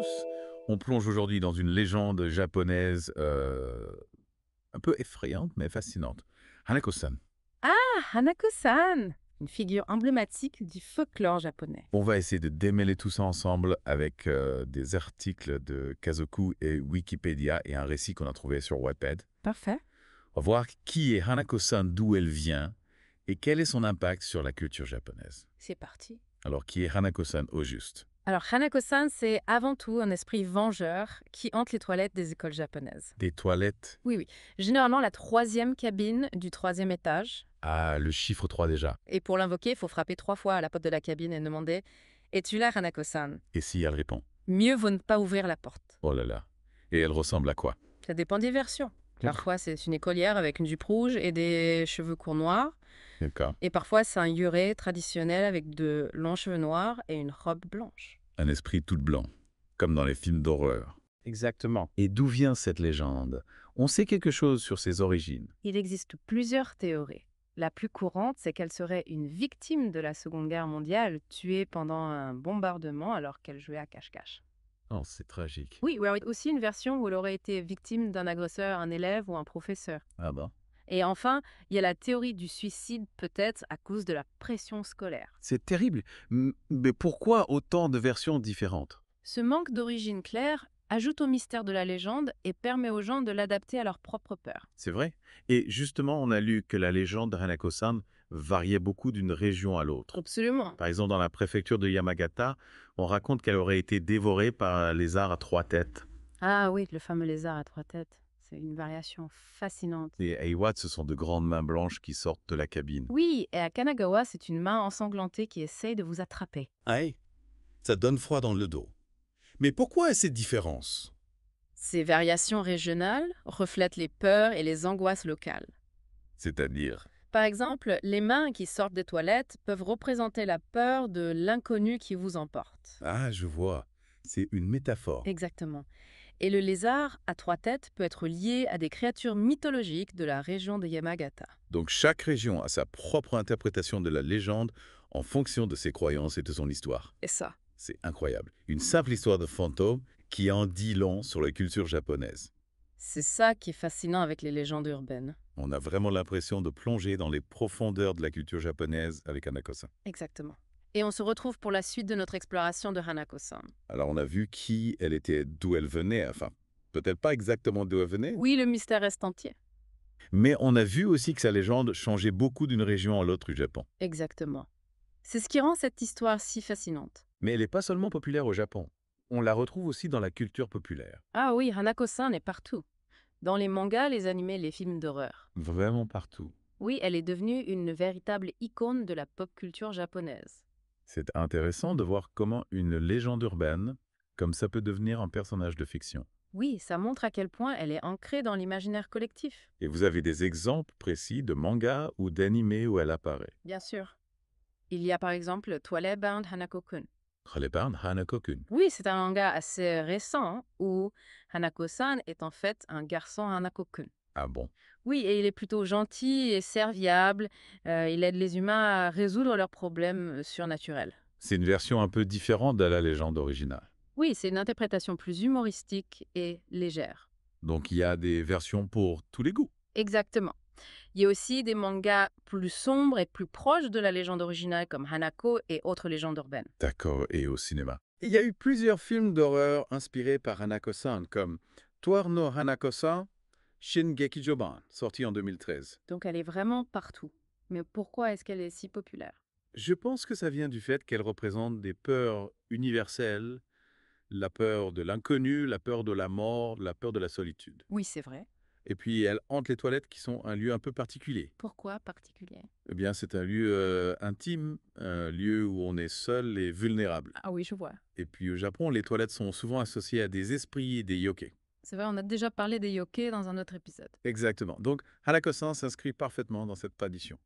tous. On plonge aujourd'hui dans une légende japonaise un peu effrayante mais fascinante. Hanako-san. Ah, Hanako-san! Une figure emblématique du folklore japonais. On va essayer de démêler tout ça ensemble avec des articles de Kazoku et Wikipédia et un récit qu'on a trouvé sur Wattpad. Parfait. On va voir qui est Hanako-san, d'où elle vient et quel est son impact sur la culture japonaise. C'est parti. Alors, qui est Hanako-san au juste? Alors, Hanako-san, c'est avant tout un esprit vengeur qui hante les toilettes des écoles japonaises. Des toilettes. Oui, oui. Généralement, la troisième cabine du troisième étage. Ah, le chiffre 3 déjà. Et pour l'invoquer, il faut frapper 3 fois à la porte de la cabine et demander « Es-tu là, Hanako-san ?» Et si elle répond? Mieux vaut ne pas ouvrir la porte. Oh là là. Et elle ressemble à quoi? Ça dépend des versions. Parfois, c'est une écolière avec une jupe rouge et des cheveux courts noirs. D'accord. Et parfois, c'est un yurei traditionnel avec de longs cheveux noirs et une robe blanche. Un esprit tout blanc, comme dans les films d'horreur. Exactement. Et d'où vient cette légende? On sait quelque chose sur ses origines. Il existe plusieurs théories. La plus courante, c'est qu'elle serait une victime de la Seconde Guerre mondiale, tuée pendant un bombardement alors qu'elle jouait à cache-cache. Oh, c'est tragique. Oui, ou alors aussi une version où elle aurait été victime d'un agresseur, un élève ou un professeur. Ah bon? Et enfin, il y a la théorie du suicide, peut-être à cause de la pression scolaire. C'est terrible. Mais pourquoi autant de versions différentes? Ce manque d'origine claire ajoute au mystère de la légende et permet aux gens de l'adapter à leur propre peur. C'est vrai. Et justement, on a lu que la légende de Hanako-san variait beaucoup d'une région à l'autre. Absolument. Par exemple, dans la préfecture de Yamagata, on raconte qu'elle aurait été dévorée par un lézard à 3 têtes. Ah oui, le fameux lézard à 3 têtes. C'est une variation fascinante. Et à Iwate, ce sont de grandes mains blanches qui sortent de la cabine. Oui, et à Kanagawa, c'est une main ensanglantée qui essaye de vous attraper. Aïe, ça donne froid dans le dos. Mais pourquoi cette différence? Ces variations régionales reflètent les peurs et les angoisses locales. C'est-à-dire? Par exemple, les mains qui sortent des toilettes peuvent représenter la peur de l'inconnu qui vous emporte. Ah, je vois. C'est une métaphore. Exactement. Et le lézard à 3 têtes peut être lié à des créatures mythologiques de la région de Yamagata. Donc chaque région a sa propre interprétation de la légende en fonction de ses croyances et de son histoire. Et ça. C'est incroyable. Une simple histoire de fantôme qui en dit long sur la culture japonaise. C'est ça qui est fascinant avec les légendes urbaines. On a vraiment l'impression de plonger dans les profondeurs de la culture japonaise avec Hanako-san. Exactement. Et on se retrouve pour la suite de notre exploration de Hanako-san. Alors on a vu qui elle était, d'où elle venait, enfin, peut-être pas exactement d'où elle venait, Oui, le mystère reste entier. mais on a vu aussi que sa légende changeait beaucoup d'une région à l'autre du Japon. Exactement. C'est ce qui rend cette histoire si fascinante. Mais elle n'est pas seulement populaire au Japon. On la retrouve aussi dans la culture populaire. Ah oui, Hanako-san est partout. Dans les mangas, les animés, les films d'horreur. Vraiment partout. Oui, elle est devenue une véritable icône de la pop culture japonaise. C'est intéressant de voir comment une légende urbaine, comme ça peut devenir un personnage de fiction. Oui, ça montre à quel point elle est ancrée dans l'imaginaire collectif. Et vous avez des exemples précis de mangas ou d'animés où elle apparaît. Bien sûr. Il y a par exemple Twilight Bound Hanako-kun. Tralebarn Hanako-kun. Oui, c'est un manga assez récent où Hanako-san est en fait un garçon Hanako-kun. Ah bon? Oui, et il est plutôt gentil et serviable. Il aide les humains à résoudre leurs problèmes surnaturels. C'est une version un peu différente de la légende originale. Oui, c'est une interprétation plus humoristique et légère. Donc il y a des versions pour tous les goûts. Exactement. Il y a aussi des mangas plus sombres et plus proches de la légende originale comme Hanako et autres légendes urbaines. D'accord, et au cinéma. Il y a eu plusieurs films d'horreur inspirés par Hanako-san, comme Toar no Hanako-san, Shingeki Joban, sorti en 2013. Donc elle est vraiment partout. Mais pourquoi est-ce qu'elle est si populaire? Je pense que ça vient du fait qu'elle représente des peurs universelles, la peur de l'inconnu, la peur de la mort, la peur de la solitude. Oui, c'est vrai. Et puis elle hante les toilettes qui sont un lieu un peu particulier. Pourquoi particulier? Eh bien, c'est un lieu intime, un lieu où on est seul et vulnérable. Ah oui, je vois. Et puis au Japon, les toilettes sont souvent associées à des esprits et des yokai. C'est vrai, on a déjà parlé des yokai dans un autre épisode. Exactement. Donc, Hanako-san s'inscrit parfaitement dans cette tradition.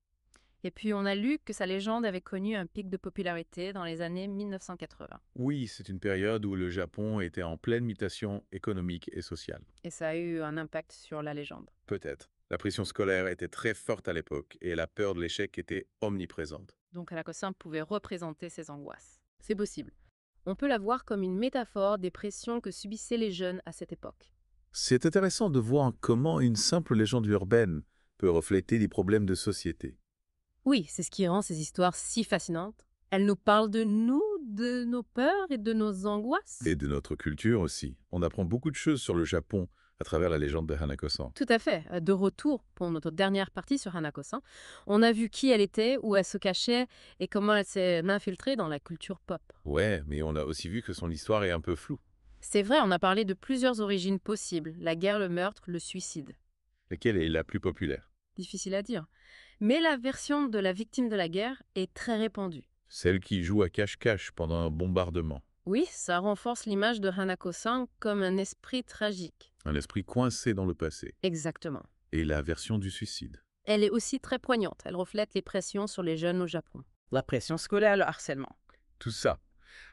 Et puis on a lu que sa légende avait connu un pic de popularité dans les années 1980. Oui, c'est une période où le Japon était en pleine mutation économique et sociale. Et ça a eu un impact sur la légende. Peut-être. La pression scolaire était très forte à l'époque et la peur de l'échec était omniprésente. Donc Hanako-san pouvait représenter ses angoisses. C'est possible. On peut la voir comme une métaphore des pressions que subissaient les jeunes à cette époque. C'est intéressant de voir comment une simple légende urbaine peut refléter des problèmes de société. Oui, c'est ce qui rend ces histoires si fascinantes. Elles nous parlent de nous, de nos peurs et de nos angoisses. Et de notre culture aussi. On apprend beaucoup de choses sur le Japon à travers la légende de Hanako-san. Tout à fait. De retour pour notre dernière partie sur Hanako-san, on a vu qui elle était, où elle se cachait et comment elle s'est infiltrée dans la culture pop. Ouais, mais on a aussi vu que son histoire est un peu floue. C'est vrai, on a parlé de plusieurs origines possibles, la guerre, le meurtre, le suicide. Laquelle est la plus populaire? Difficile à dire. Mais la version de la victime de la guerre est très répandue. Celle qui joue à cache-cache pendant un bombardement. Oui, ça renforce l'image de Hanako-san comme un esprit tragique. Un esprit coincé dans le passé. Exactement. Et la version du suicide. Elle est aussi très poignante. Elle reflète les pressions sur les jeunes au Japon. La pression scolaire, le harcèlement. Tout ça.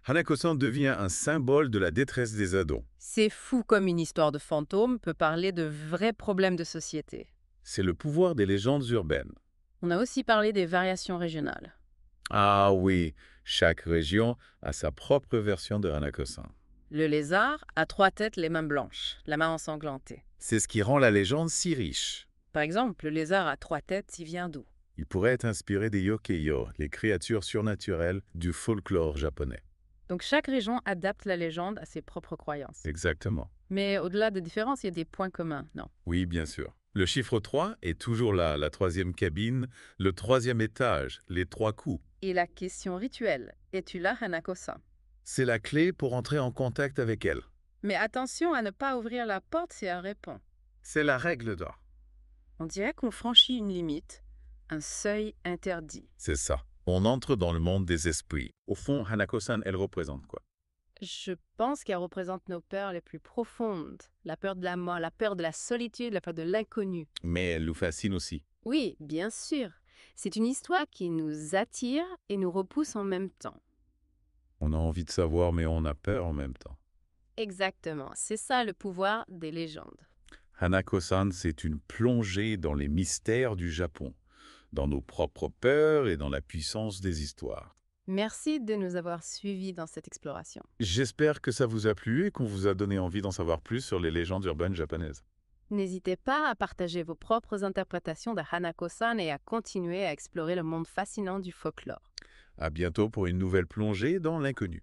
Hanako-san devient un symbole de la détresse des ados. C'est fou comme une histoire de fantôme peut parler de vrais problèmes de société. C'est le pouvoir des légendes urbaines. On a aussi parlé des variations régionales. Ah oui, chaque région a sa propre version de Hanako-san. Le lézard a 3 têtes, les mains blanches, la main ensanglantée. C'est ce qui rend la légende si riche. Par exemple, le lézard à 3 têtes, il vient d'où? Il pourrait être inspiré des yokeyo, les créatures surnaturelles du folklore japonais. Donc chaque région adapte la légende à ses propres croyances. Exactement. Mais au-delà des différences, il y a des points communs, non? Oui, bien sûr. Le chiffre 3 est toujours là, la troisième cabine, le troisième étage, les 3 coups. Et la question rituelle, es-tu là, Hanako-san? C'est la clé pour entrer en contact avec elle. Mais attention à ne pas ouvrir la porte si elle répond. C'est la règle d'or. On dirait qu'on franchit une limite, un seuil interdit. C'est ça. On entre dans le monde des esprits. Au fond, Hanako-san, elle représente quoi? Je pense qu'elle représente nos peurs les plus profondes. La peur de la mort, la peur de la solitude, la peur de l'inconnu. Mais elle nous fascine aussi. Oui, bien sûr. C'est une histoire qui nous attire et nous repousse en même temps. On a envie de savoir, mais on a peur en même temps. Exactement, c'est ça le pouvoir des légendes. Hanako-san, c'est une plongée dans les mystères du Japon, dans nos propres peurs et dans la puissance des histoires. Merci de nous avoir suivis dans cette exploration. J'espère que ça vous a plu et qu'on vous a donné envie d'en savoir plus sur les légendes urbaines japonaises. N'hésitez pas à partager vos propres interprétations de Hanako-san et à continuer à explorer le monde fascinant du folklore. À bientôt pour une nouvelle plongée dans l'inconnu.